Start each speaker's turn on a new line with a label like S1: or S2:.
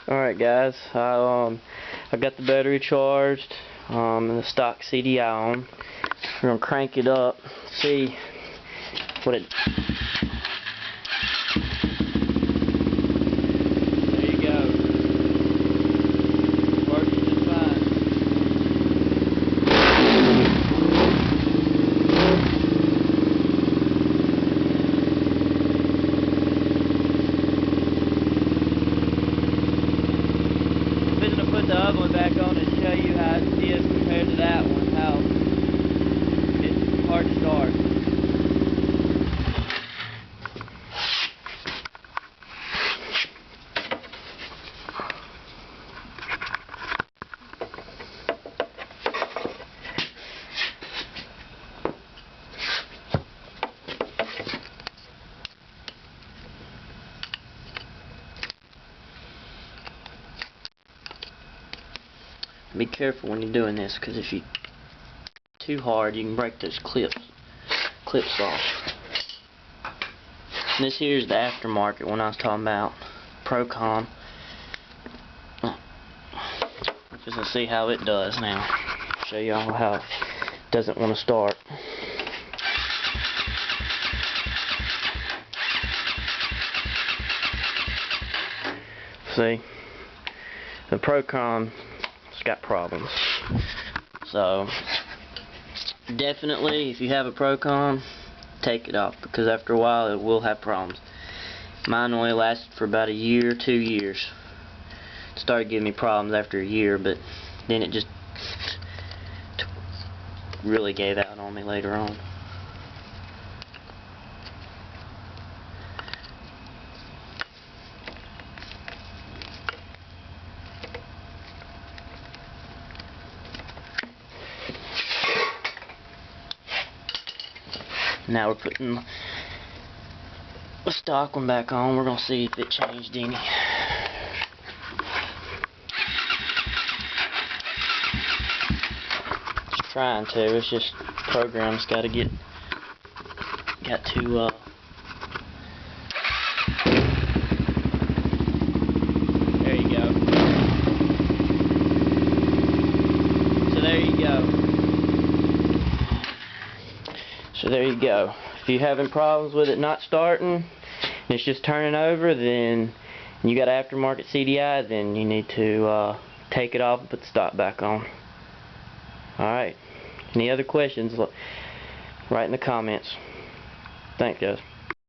S1: Alright guys, I got the battery charged and the stock CDI on. We're going to crank it up, see what it... There you go. Working just fine. Put the other one back on and show you how it is compared to that one, how it's hard to start. Be careful when you're doing this, because if you too hard, you can break those clips off. And this here is the aftermarket one I was talking about, Procom. Just to see how it does now. Show y'all how it doesn't want to start. See, the Procom got problems. So definitely, if you have a Procom, take it off, because after a while it will have problems. Mine only lasted for about a year, 2 years. It started giving me problems after a year, but then it just really gave out on me later on. Now we're putting the stock one back on. We're going to see if it changed any. It's trying to. It's just program's got to there you go. So there you go. So there you go. If you're having problems with it not starting, and it's just turning over, then you got an aftermarket CDI, then you need to take it off and put the stock back on. Alright. Any other questions, write in the comments. Thanks guys.